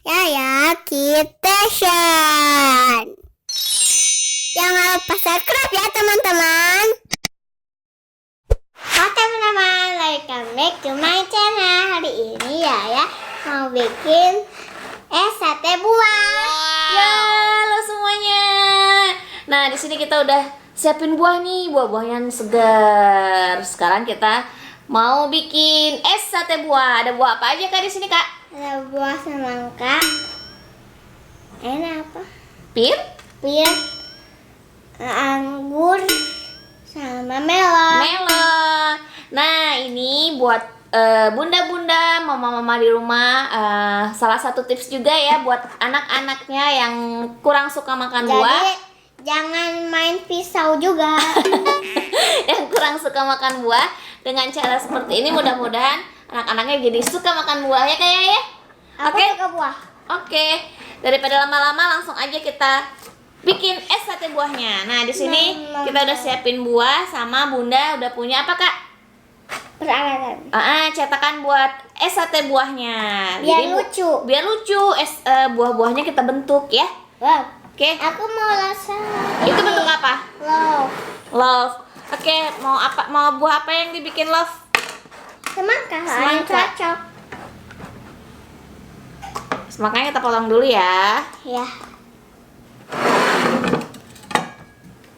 Yaya Kitchen. Jangan lupa subscribe ya teman-teman. Halo teman-teman, welcome back to my channel. Hari ini Yaya mau bikin es sate buah. Ya, halo semuanya. Nah, di sini kita udah siapin buah nih, buah-buah yang segar. Sekarang kita mau bikin es sate buah. Ada buah apa aja Kak di sini, Kak? Ada buah semangka. Enak apa? Pir? Pir, anggur, sama melon. Melon. Nah, ini buat bunda-bunda, mama-mama di rumah, salah satu tips juga ya buat anak-anaknya yang kurang suka makan buah. Jadi jangan main pisau juga. Yang kurang suka makan buah, dengan cara seperti ini mudah-mudahan anak-anaknya jadi suka makan buah ya kayak ya. Aku Oke? suka buah. Oke, daripada lama-lama langsung aja kita bikin es sate buahnya. Nah, di sini kita udah siapin buah sama Bunda udah punya apa, Kak? Peralatan. Cetakan buat es sate buahnya. Biar lucu. Biar lucu es buah-buahnya kita bentuk ya. Wow. Oke. Aku mau rasa. Itu bentuk apa? Love. Love. Oke, mau apa? Mau buah apa yang dibikin love? Semangka. Semangka. Cocok. Makanya kita potong dulu ya. Ya.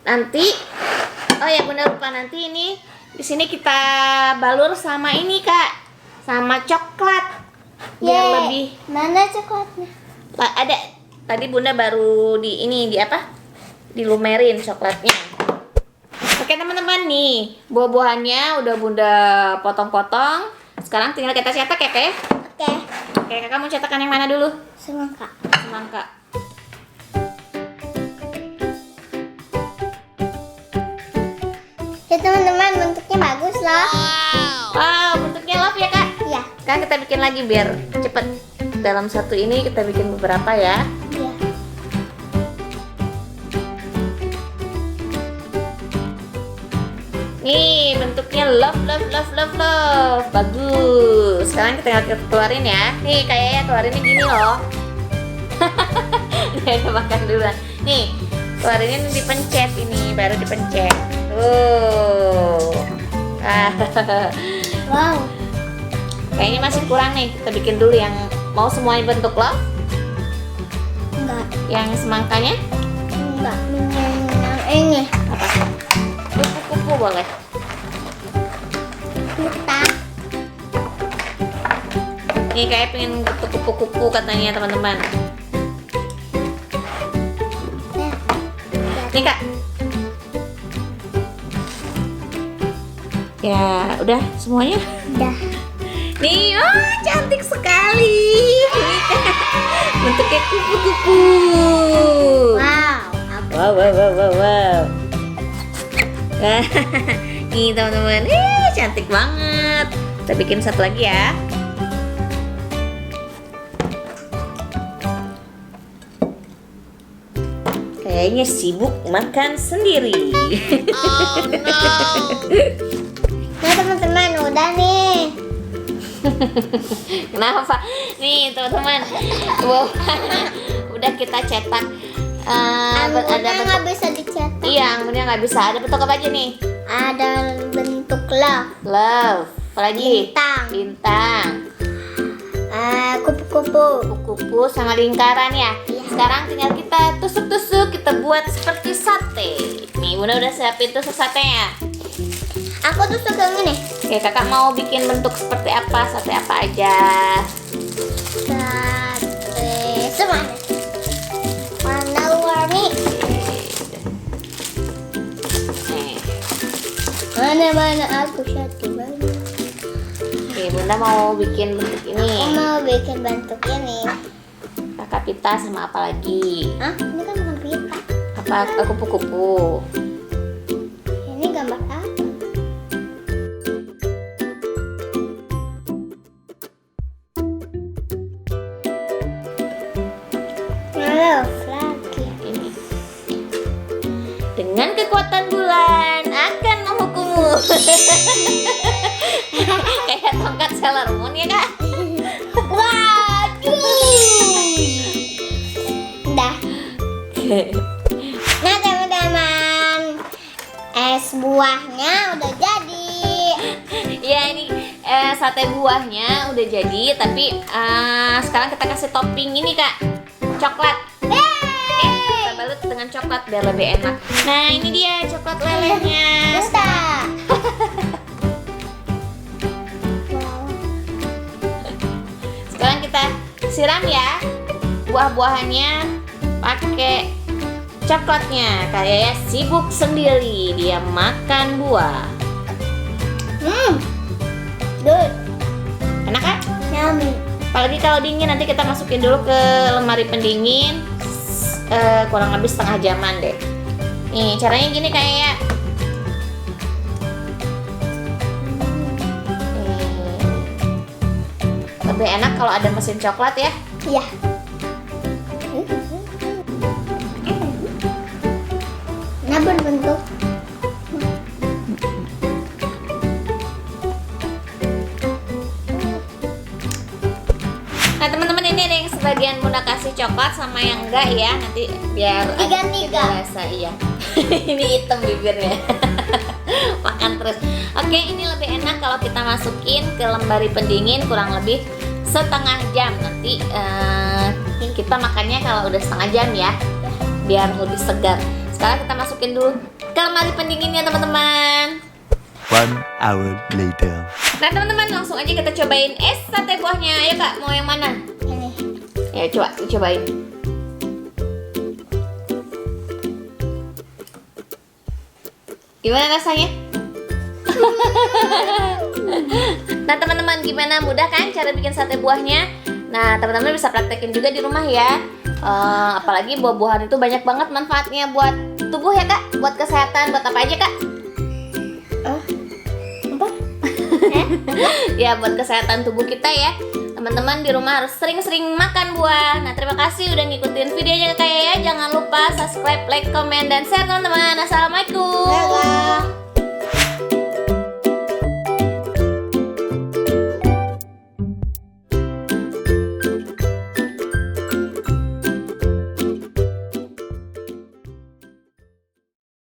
Nanti, oh ya Bunda lupa, nanti ini di sini kita balur sama ini Kak, sama coklat. Biar Yeay. lebih Mana coklatnya? ada. Tadi Bunda baru di apa? Dilumerin coklatnya. Oke teman-teman nih, buah-buahannya udah Bunda potong-potong. Sekarang tinggal kita cetak ya Kak ya. Oke. Oke, Kakak mau cetakan yang mana dulu? Semangka. Semangka. Ya teman-teman, bentuknya bagus loh. Wow, bentuknya love ya Kak. Iya. Sekarang kita bikin lagi biar cepet. Dalam satu ini kita bikin beberapa ya. Iya. Nih bentuknya love. Bagus. Sekarang kita keluarin ya. Nih kayaknya keluarinnya gini loh. Udah makan duluan. Nih keluarinnya dipencet ini, baru dipencet. Wow. Kayaknya masih kurang nih. Kita bikin dulu yang mau semuanya bentuk love. Enggak. Yang semangkanya Enggak. Yang ini. apa? Kupu-kupu boleh. Kita. Nih kayak pengen bentuk kupu-kupu katanya teman-teman. Nih Kak. Ya, udah semuanya. Udah. Nih, cantik sekali. Ini Kak, bentuknya kupu-kupu. Wow. Wow. Nih teman-teman, cantik banget. Kita bikin satu lagi ya. Kayaknya sibuk makan sendiri. Nah teman-teman, udah nih. Kenapa? Nih teman-teman, wow. Udah kita cetak. Anggurnya Ada nggak bentuk. bisa dicetak. Iya, anggurnya nggak bisa. Ada bentuk apa aja nih? Ada bentuk love. Love. Apalagi? Bintang. Kupu-kupu. Kupu-kupu sama lingkaran ya. Iya. Sekarang tinggal kita tusuk-tusuk, kita buat seperti sate. Nih, Bunda udah siapin tusuk satenya. Aku tuh suka ini. Oke, Kakak mau bikin bentuk seperti apa? Sate apa aja? Sate semuanya. Warna-warni. Nih. Mana-mana aku satu banyak. Oke, Bunda mau bikin bentuk Aku ini. mau bikin bentuk ini. Kakak pita sama apa lagi? Hah? Ini kan bukan pita. Apa kupu-kupu? Ini gambar apa? Love lagi. Ini. Dengan kekuatan bulan akan menghukummu. Kayak tongkat Sailor Moon ya Kak? Waduh. Nah teman-teman, es buahnya udah jadi. Ya ini sate buahnya udah jadi, tapi sekarang kita kasih topping ini Kak, coklat. Oke, kita balut dengan coklat biar lebih enak. Nah ini dia coklat lelehnya. Udah. Sekarang kita siram ya buah-buahannya pakai coklatnya. Kayak sibuk sendiri dia makan buah. Good. Enak kan? Yummy. Apalagi kalau dingin, nanti kita masukin dulu ke lemari pendingin kurang lebih setengah jaman deh. Nih caranya gini kayak lebih enak kalau ada mesin coklat ya. Iya. Nah berbentuk. Nah teman-teman, ini ada yang sebagian Bunda kasih coklat sama yang enggak ya, nanti biar ada Tiga-tiga. rasa iya. Ini hitam bibirnya. Makan terus. Oke, ini lebih enak kalau kita masukin ke lemari pendingin kurang lebih setengah jam. Nanti kita makannya kalau udah setengah jam ya, biar lebih segar. Sekarang kita masukin dulu ke lemari pendinginnya teman-teman. 1 hour later. Nah teman-teman, langsung aja kita cobain es sate buahnya. Ayo Kak, mau yang mana? Ini. Ya coba dicobain. Gimana rasanya? Nah teman-teman, gimana, mudah kan cara bikin sate buahnya? Nah teman-teman bisa praktekin juga di rumah ya. Apalagi buah-buahan itu banyak banget manfaatnya buat tubuh ya Kak, buat kesehatan, buat apa aja Kak? Apa? Ya buat kesehatan tubuh kita ya. Teman-teman di rumah harus sering-sering makan buah. Nah terima kasih udah ngikutin videonya Kak ya. Jangan lupa subscribe, like, comment, dan share teman-teman. Assalamualaikum. Dadah.